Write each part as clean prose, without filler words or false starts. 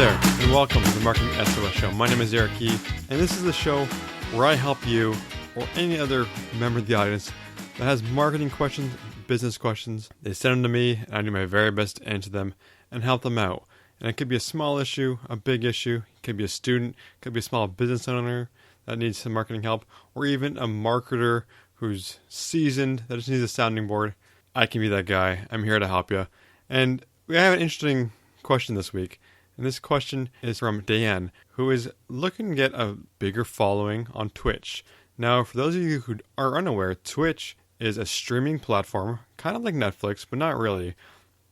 there, and welcome to the Marketing SOS Show. My name is Eric Key, and this is the show where I help you or any other member of the audience that has marketing questions, business questions. They send them to me, and I do my very best to answer them and help them out. And it could be a small issue, a big issue. It could be a student, it could be a small business owner that needs some marketing help, or even a marketer who's seasoned that just needs a sounding board. I can be that guy. I'm here to help you. And we have an interesting question this week. And this question is from Dan, who is looking to get a bigger following on Twitch. Now, for those of you who are unaware, Twitch is a streaming platform, kind of like Netflix, but not really,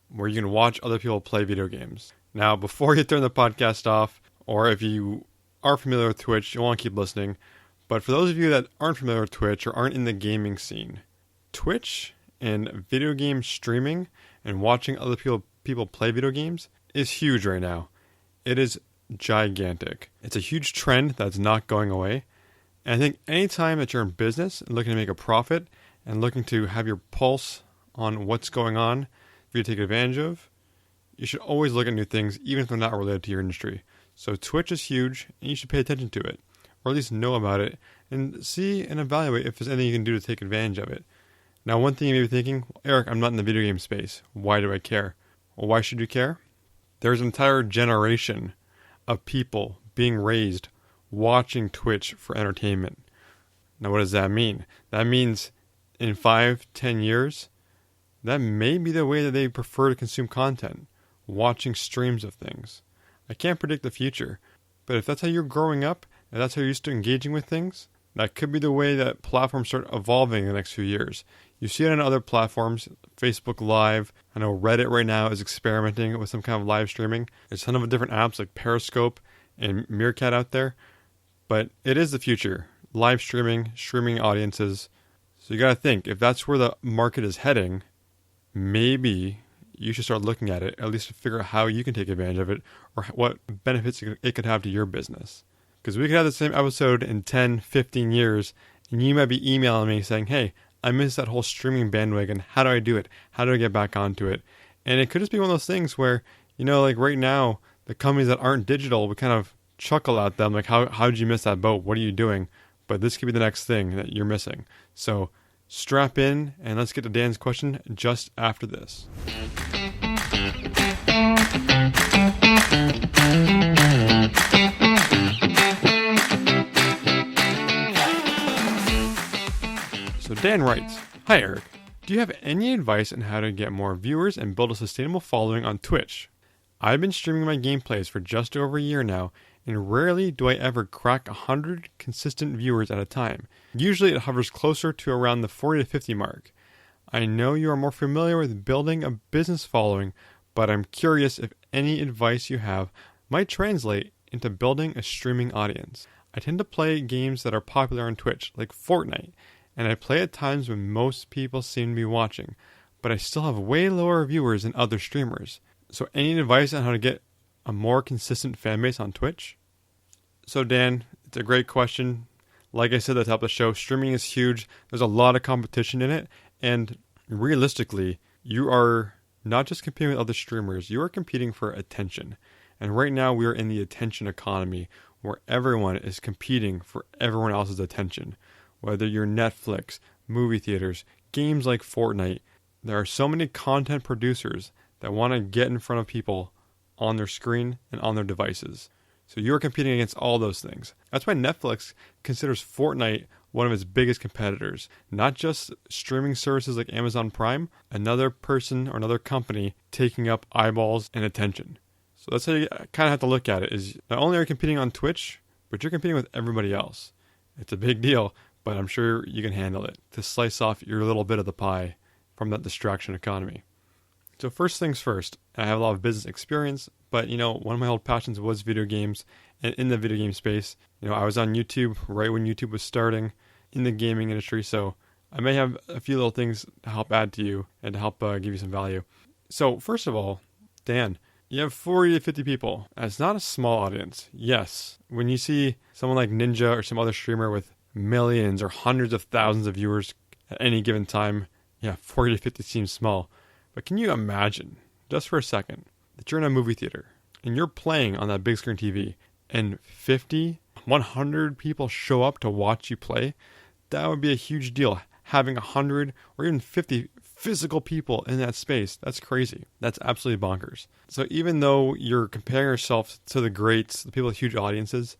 where you can watch other people play video games. Now, before you turn the podcast off, or if you are familiar with Twitch, you'll want to keep listening. But for those of you that aren't familiar with Twitch or aren't in the gaming scene, Twitch and video game streaming and watching other people play video games is huge right now. It is gigantic. It's a huge trend that's not going away. And I think anytime that you're in business and looking to make a profit and looking to have your pulse on what's going on for you to take advantage of, you should always look at new things, even if they're not related to your industry. So Twitch is huge, and you should pay attention to it, or at least know about it, and see and evaluate if there's anything you can do to take advantage of it. Now, one thing you may be thinking, Eric, I'm not in the video game space. Why do I care? Well, why should you care? There's an entire generation of people being raised watching Twitch for entertainment. Now, what does that mean? That means in 5-10 years, that may be the way that they prefer to consume content, watching streams of things. I can't predict the future, but if that's how you're growing up, and that's how you're used to engaging with things, that could be the way that platforms start evolving in the next few years. You see it on other platforms, Facebook Live. I know Reddit right now is experimenting with some kind of live streaming. There's a ton of different apps like Periscope and Meerkat out there. But it is the future. Live streaming audiences. So you got to think, if that's where the market is heading, maybe you should start looking at it, at least to figure out how you can take advantage of it or what benefits it could have to your business. Because we could have the same episode in 10, 15 years, and you might be emailing me saying, hey, I missed that whole streaming bandwagon. How do I do it? How do I get back onto it? And it could just be one of those things where, like right now, the companies that aren't digital, we kind of chuckle at them, like, how did you miss that boat? What are you doing? But this could be the next thing that you're missing. So strap in, and let's get to Dan's question just after this. So Dan writes, hi Eric, do you have any advice on how to get more viewers and build a sustainable following on Twitch? I've been streaming my gameplays for just over a year now, and rarely do I ever crack 100 consistent viewers at a time. Usually it hovers closer to around the 40 to 50 mark. I know you are more familiar with building a business following, but I'm curious if any advice you have might translate into building a streaming audience. I tend to play games that are popular on Twitch, like Fortnite, and I play at times when most people seem to be watching, but I still have way lower viewers than other streamers. So any advice on how to get a more consistent fan base on Twitch? So Dan, it's a great question. Like I said at the top of the show, streaming is huge. There's a lot of competition in it, and realistically, you are not just competing with other streamers, you are competing for attention. And right now we are in the attention economy, where everyone is competing for everyone else's attention. Whether you're Netflix, movie theaters, games like Fortnite, there are so many content producers that want to get in front of people on their screen and on their devices. So you're competing against all those things. That's why Netflix considers Fortnite one of its biggest competitors. Not just streaming services like Amazon Prime, another person or another company taking up eyeballs and attention. So that's how you kind of have to look at it, is not only are you competing on Twitch, but you're competing with everybody else. It's a big deal, but I'm sure you can handle it to slice off your little bit of the pie from that distraction economy. So first things first, I have a lot of business experience, but one of my old passions was video games, and in the video game space, I was on YouTube right when YouTube was starting in the gaming industry, so I may have a few little things to help add to you and to help give you some value. So first of all, Dan, you have 40 to 50 people. That's not a small audience. Yes, when you see someone like Ninja or some other streamer with millions or hundreds of thousands of viewers at any given time, 40 to 50 seems small. But can you imagine, just for a second, that you're in a movie theater and you're playing on that big screen TV and 50, 100 people show up to watch you play, that would be a huge deal. Having 100 or even 50 physical people in that space, that's crazy. That's absolutely bonkers. So even though you're comparing yourself to the greats, the people with huge audiences,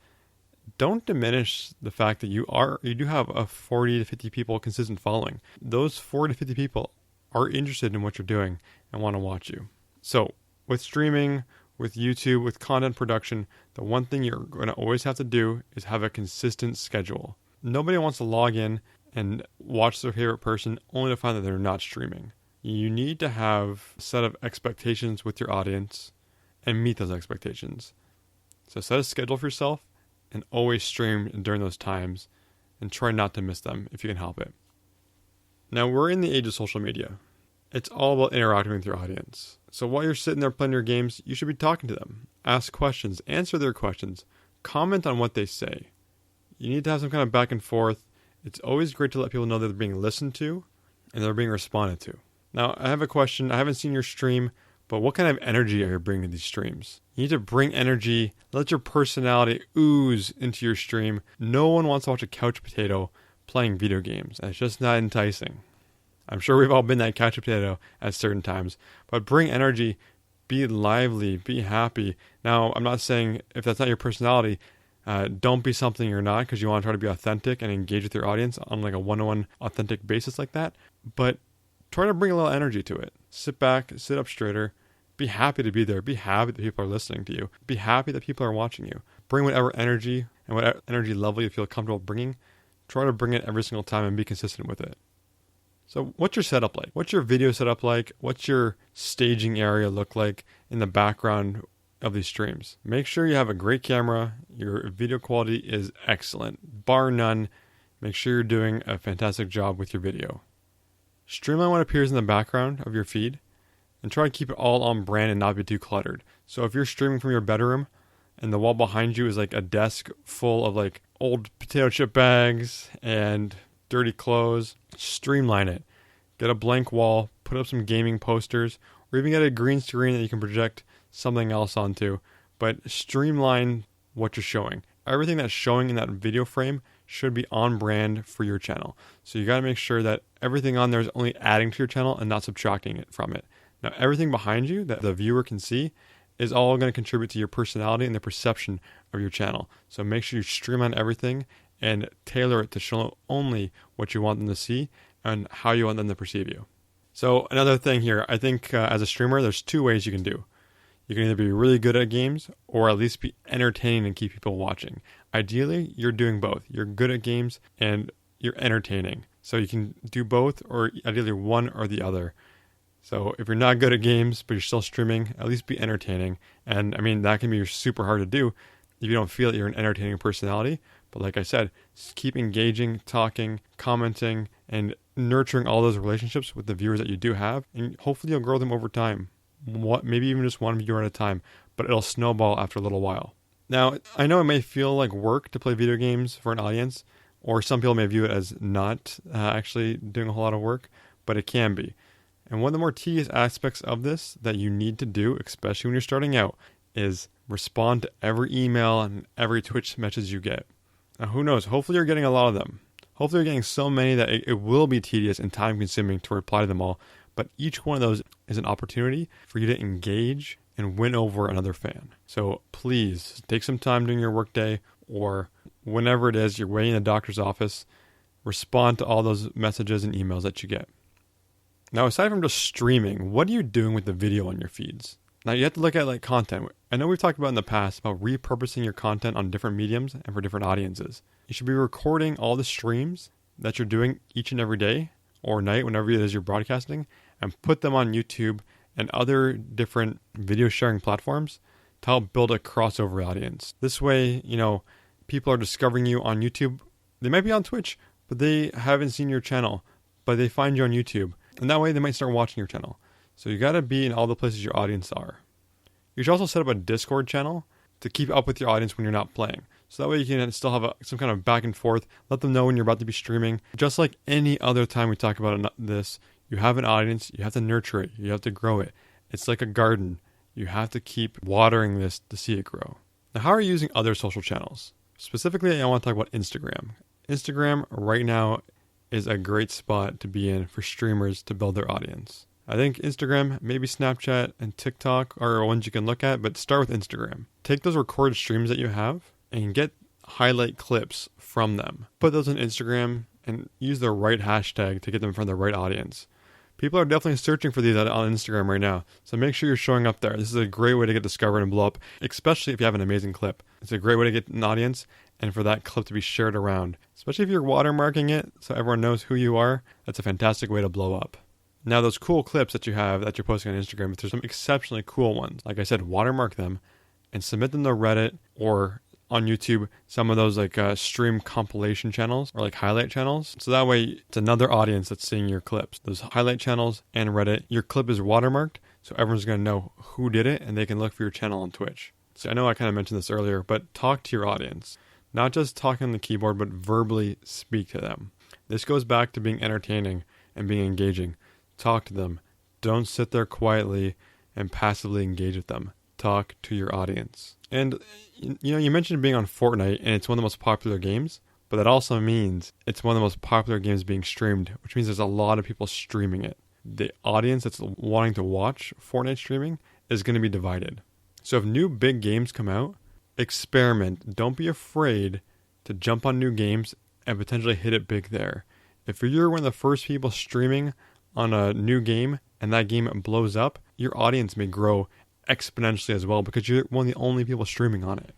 don't diminish the fact that you do have a 40 to 50 people consistent following. Those 40 to 50 people are interested in what you're doing and want to watch you. So with streaming, with YouTube, with content production, the one thing you're going to always have to do is have a consistent schedule. Nobody wants to log in and watch their favorite person only to find that they're not streaming. You need to have a set of expectations with your audience and meet those expectations. So set a schedule for yourself and always stream during those times and try not to miss them if you can help it. Now, we're in the age of social media. It's all about interacting with your audience. So while you're sitting there playing your games, you should be talking to them. Ask questions, answer their questions, comment on what they say. You need to have some kind of back and forth. It's always great to let people know that they're being listened to and they're being responded to. Now, I have a question. I haven't seen your stream, but what kind of energy are you bringing to these streams? You need to bring energy. Let your personality ooze into your stream. No one wants to watch a couch potato playing video games. It's just not enticing. I'm sure we've all been that couch potato at certain times. But bring energy. Be lively. Be happy. Now, I'm not saying if that's not your personality, don't be something you're not, because you want to try to be authentic and engage with your audience on like a one-on-one authentic basis like that. But try to bring a little energy to it. Sit back, sit up straighter. Be happy to be there. Be happy that people are listening to you. Be happy that people are watching you. Bring whatever energy and whatever energy level you feel comfortable bringing. Try to bring it every single time and be consistent with it. So what's your setup like? What's your video setup like? What's your staging area look like in the background of these streams? Make sure you have a great camera. Your video quality is excellent, bar none. Make sure you're doing a fantastic job with your video. Streamline what appears in the background of your feed and try to keep it all on brand and not be too cluttered. So if you're streaming from your bedroom and the wall behind you is like a desk full of like old potato chip bags and dirty clothes, streamline it. Get a blank wall, put up some gaming posters, or even get a green screen that you can project something else onto. But streamline what you're showing. Everything that's showing in that video frame should be on brand for your channel. So you got to make sure that everything on there is only adding to your channel and not subtracting it from it. Now, everything behind you that the viewer can see is all going to contribute to your personality and the perception of your channel. So make sure you streamline everything and tailor it to show only what you want them to see and how you want them to perceive you. So another thing here, I think as a streamer, there's two ways you can do. You can either be really good at games or at least be entertaining and keep people watching. Ideally, you're doing both. You're good at games and you're entertaining. So you can do both, or ideally one or the other. So if you're not good at games, but you're still streaming, at least be entertaining. And I mean, that can be super hard to do if you don't feel that you're an entertaining personality. But like I said, keep engaging, talking, commenting, and nurturing all those relationships with the viewers that you do have. And hopefully you'll grow them over time. Maybe even just one viewer at a time, but it'll snowball after a little while. Now, I know it may feel like work to play video games for an audience, or some people may view it as not actually doing a whole lot of work, but it can be. And one of the more tedious aspects of this that you need to do, especially when you're starting out, is respond to every email and every Twitch message you get. Now, who knows? Hopefully you're getting a lot of them. Hopefully you're getting so many that it will be tedious and time-consuming to reply to them all. But each one of those is an opportunity for you to engage and win over another fan. So please take some time during your workday or whenever it is you're waiting in the doctor's office, respond to all those messages and emails that you get. Now, aside from just streaming, what are you doing with the video on your feeds? Now, you have to look at like content. I know we've talked about in the past about repurposing your content on different mediums and for different audiences. You should be recording all the streams that you're doing each and every day or night, whenever it is you're broadcasting, and put them on YouTube and other different video sharing platforms to help build a crossover audience. This way, people are discovering you on YouTube. They might be on Twitch, but they haven't seen your channel, but they find you on YouTube. And that way they might start watching your channel. So you got to be in all the places your audience are. You should also set up a Discord channel to keep up with your audience when you're not playing. So that way you can still have some kind of back and forth. Let them know when you're about to be streaming. Just like any other time we talk about this, you have an audience, you have to nurture it, you have to grow it. It's like a garden. You have to keep watering this to see it grow. Now, how are you using other social channels? Specifically, I want to talk about Instagram. Instagram right now is a great spot to be in for streamers to build their audience. I think Instagram, maybe Snapchat and TikTok are ones you can look at, but start with Instagram. Take those recorded streams that you have and get highlight clips from them. Put those on Instagram and use the right hashtag to get them in front of the right audience. People are definitely searching for these on Instagram right now, so make sure you're showing up there. This is a great way to get discovered and blow up, especially if you have an amazing clip. It's a great way to get an audience and for that clip to be shared around. Especially if you're watermarking it so everyone knows who you are, that's a fantastic way to blow up. Now, those cool clips that you have that you're posting on Instagram, if there's some exceptionally cool ones, like I said, watermark them and submit them to Reddit or on YouTube, some of those like stream compilation channels or like highlight channels. So that way it's another audience that's seeing your clips. Those highlight channels and Reddit, your clip is watermarked, so everyone's going to know who did it and they can look for your channel on Twitch. So I know I kind of mentioned this earlier, but talk to your audience. Not just talk on the keyboard, but verbally speak to them. This goes back to being entertaining and being engaging. Talk to them. Don't sit there quietly and passively engage with them. Talk to your audience. And you mentioned being on Fortnite and it's one of the most popular games, but that also means it's one of the most popular games being streamed, which means there's a lot of people streaming it. The audience that's wanting to watch Fortnite streaming is going to be divided. So if new big games come out, experiment. Don't be afraid to jump on new games and potentially hit it big there. If you're one of the first people streaming on a new game and that game blows up, your audience may grow exponentially as well because you're one of the only people streaming on it.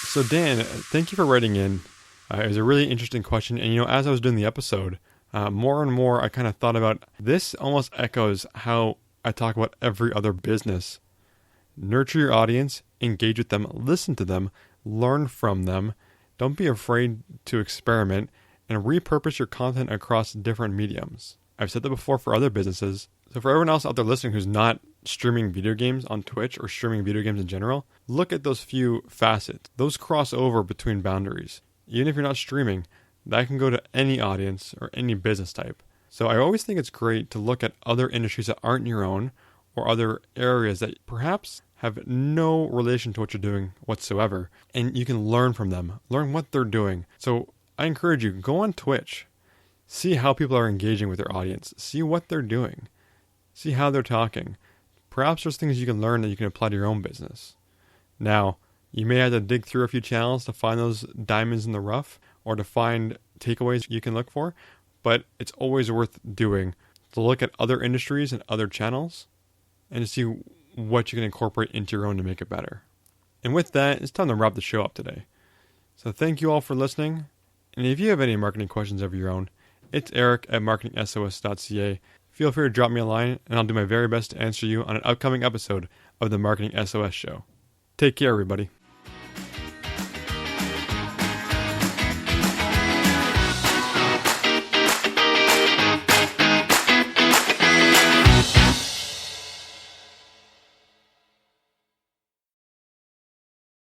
So Dan, thank you for writing in. It was a really interesting question. And as I was doing the episode, more and more I kind of thought about this almost echoes how I talk about every other business. Nurture your audience, engage with them, listen to them, learn from them. Don't be afraid to experiment and repurpose your content across different mediums. I've said that before for other businesses. So for everyone else out there listening who's not streaming video games on Twitch or streaming video games in general, look at those few facets. Those cross over between boundaries. Even if you're not streaming, that can go to any audience or any business type. So I always think it's great to look at other industries that aren't your own or other areas that perhaps have no relation to what you're doing whatsoever. And you can learn from them, learn what they're doing. So I encourage you, go on Twitch, see how people are engaging with their audience, see what they're doing, see how they're talking. Perhaps there's things you can learn that you can apply to your own business. Now, you may have to dig through a few channels to find those diamonds in the rough or to find takeaways you can look for, but it's always worth doing to look at other industries and other channels and to see what you can incorporate into your own to make it better. And with that, it's time to wrap the show up today. So thank you all for listening. And if you have any marketing questions of your own, it's eric@marketingsos.ca. Feel free to drop me a line and I'll do my very best to answer you on an upcoming episode of the Marketing SOS Show. Take care, everybody.